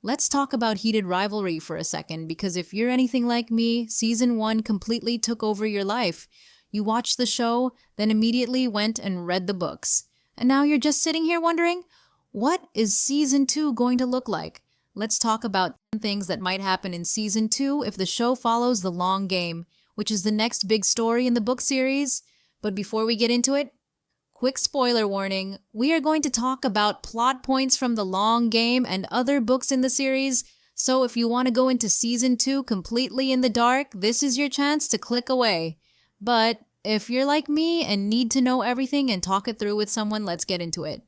Let's talk about heated rivalry for a second, because if you're anything like me, Season 1 completely took over your life. You watched the show, then immediately went and read the books. And now you're just sitting here wondering, what is Season 2 going to look like? Let's talk about 10 things that might happen in Season 2 if the show follows the long game, which is the next big story in the book series. But before we get into it, quick spoiler warning, we are going to talk about plot points from the long game and other books in the series, so if you want to go into Season 2 completely in the dark, this is your chance to click away. But if you're like me and need to know everything and talk it through with someone, let's get into it.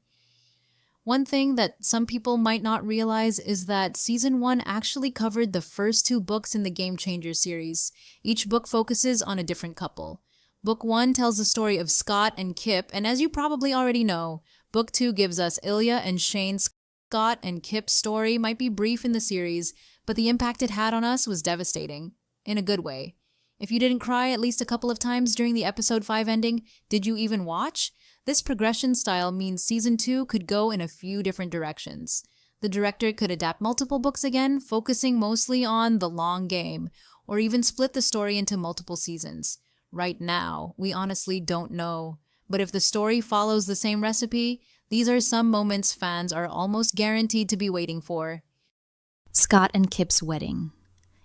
One thing that some people might not realize is that Season 1 actually covered the first 2 books in the Game Changer series. Each book focuses on a different couple. Book 1 tells the story of Scott and Kip, and as you probably already know, Book 2 gives us Ilya and Shane. Scott and Kip's story might be brief in the series, but the impact it had on us was devastating, in a good way. If you didn't cry at least a couple of times during the episode 5 ending, did you even watch? This progression style means Season 2 could go in a few different directions. The director could adapt multiple books again, focusing mostly on the long game, or even split the story into multiple seasons. Right now, we honestly don't know. But if the story follows the same recipe, these are some moments fans are almost guaranteed to be waiting for. Scott and Kip's wedding.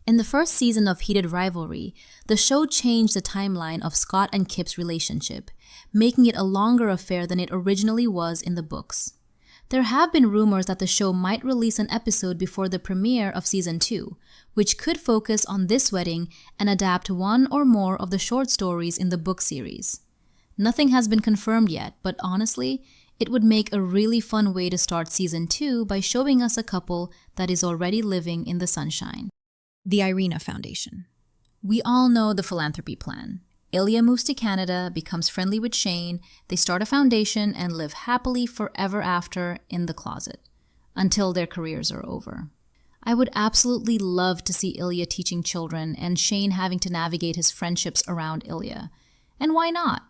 In the first season of Heated Rivalry, the show changed the timeline of Scott and Kip's relationship, making it a longer affair than it originally was in the books. There have been rumors that the show might release an episode before the premiere of Season 2, which could focus on this wedding and adapt one or more of the short stories in the book series. Nothing has been confirmed yet, but honestly, it would make a really fun way to start Season 2 by showing us a couple that is already living in the sunshine. The Ireina Foundation. We all know the philanthropy plan. Ilia moves to Canada, becomes friendly with Shane, they start a foundation and live happily forever after in the closet, until their careers are over. I would absolutely love to see Ilia teaching children and Shane having to navigate his friendships around Ilia. And why not?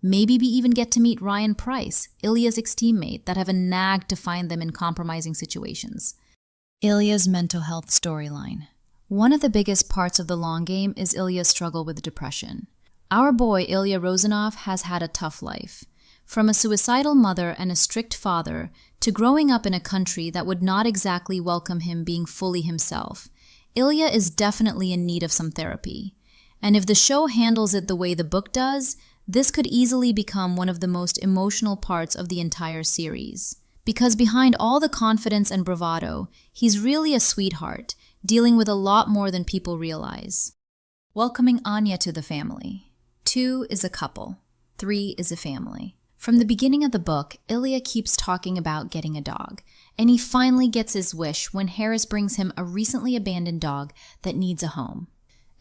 Maybe we even get to meet Ryan Price, Ilia's ex-teammate, that have a nag to find them in compromising situations. Ilia's mental health storyline. One of the biggest parts of the long game is Ilya's struggle with depression. Our boy Ilya Rozanov has had a tough life. From a suicidal mother and a strict father to growing up in a country that would not exactly welcome him being fully himself, Ilya is definitely in need of some therapy. And if the show handles it the way the book does, this could easily become one of the most emotional parts of the entire series. Because behind all the confidence and bravado, he's really a sweetheart, dealing with a lot more than people realize. Welcoming Anya to the family. 2 is a couple. 3 is a family. From the beginning of the book, Ilia keeps talking about getting a dog, and he finally gets his wish when Harris brings him a recently abandoned dog that needs a home.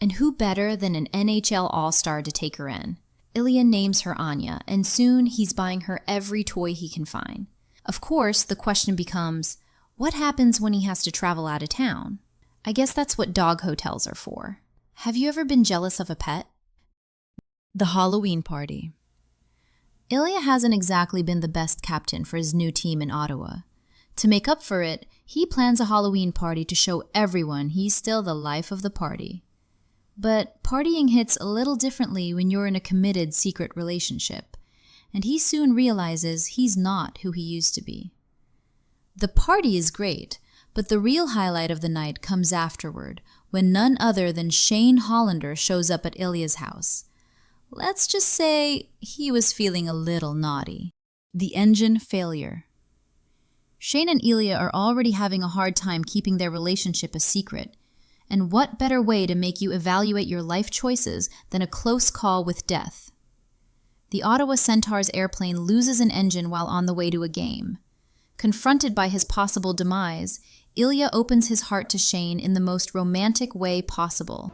And who better than an NHL All-Star to take her in? Ilia names her Anya, and soon he's buying her every toy he can find. Of course, the question becomes, what happens when he has to travel out of town? I guess that's what dog hotels are for. Have you ever been jealous of a pet? The Halloween party. Ilia hasn't exactly been the best captain for his new team in Ottawa. To make up for it, he plans a Halloween party to show everyone he's still the life of the party. But partying hits a little differently when you're in a committed secret relationship, and he soon realizes he's not who he used to be. The party is great, but the real highlight of the night comes afterward, when none other than Shane Hollander shows up at Ilya's house. Let's just say he was feeling a little naughty. The engine failure. Shane and Ilia are already having a hard time keeping their relationship a secret. And what better way to make you evaluate your life choices than a close call with death? The Ottawa Centaur's airplane loses an engine while on the way to a game. Confronted by his possible demise, Ilia opens his heart to Shane in the most romantic way possible.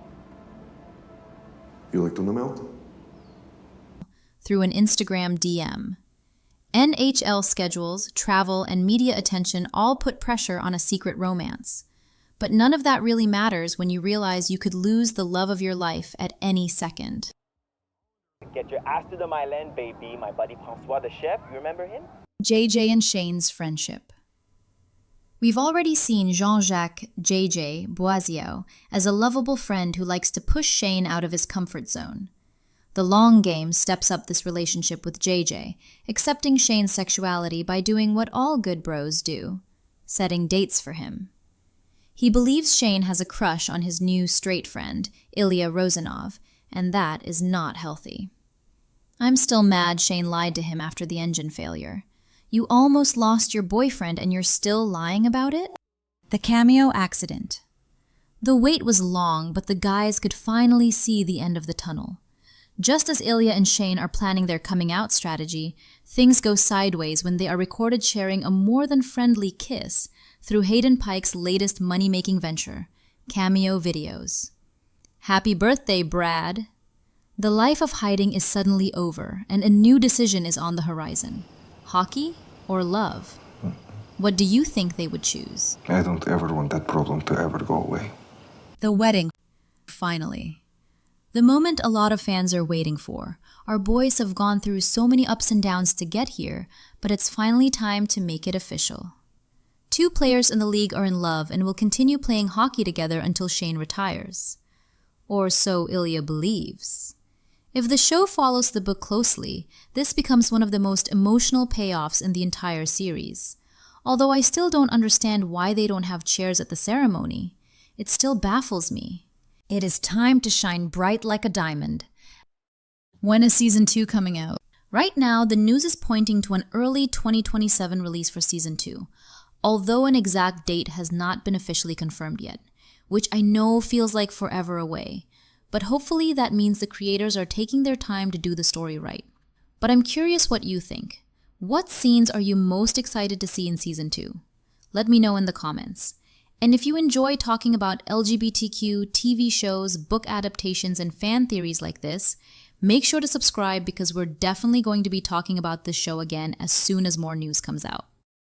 You like to melt? Through an Instagram DM. NHL schedules, travel, and media attention all put pressure on a secret romance. But none of that really matters when you realize you could lose the love of your life at any second. Get your ass to the Myland, baby. My buddy François the chef, you remember him? JJ and Shane's friendship. We've already seen Jean-Jacques JJ Boisio as a lovable friend who likes to push Shane out of his comfort zone. The long game steps up this relationship with JJ, accepting Shane's sexuality by doing what all good bros do, setting dates for him. He believes Shane has a crush on his new straight friend, Ilya Rozanov, and that is not healthy. I'm still mad Shane lied to him after the engine failure. You almost lost your boyfriend and you're still lying about it? The cameo accident. The wait was long, but the guys could finally see the end of the tunnel. Just as Ilya and Shane are planning their coming out strategy, things go sideways when they are recorded sharing a more than friendly kiss through Hayden Pike's latest money-making venture, cameo videos. Happy birthday, Brad! The life of hiding is suddenly over, and a new decision is on the horizon. Hockey or love? What do you think they would choose? I don't ever want that problem to ever go away. The wedding, finally. The moment a lot of fans are waiting for. Our boys have gone through so many ups and downs to get here, but it's finally time to make it official. 2 players in the league are in love and will continue playing hockey together until Shane retires. Or so Ilia believes. If the show follows the book closely, this becomes one of the most emotional payoffs in the entire series. Although I still don't understand why they don't have chairs at the ceremony, it still baffles me. It is time to shine bright like a diamond. When is Season 2 coming out? Right now, the news is pointing to an early 2027 release for Season 2, although an exact date has not been officially confirmed yet, which I know feels like forever away. But hopefully that means the creators are taking their time to do the story right. But I'm curious what you think. What scenes are you most excited to see in Season 2? Let me know in the comments. And if you enjoy talking about LGBTQ, TV shows, book adaptations, and fan theories like this, make sure to subscribe because we're definitely going to be talking about this show again as soon as more news comes out.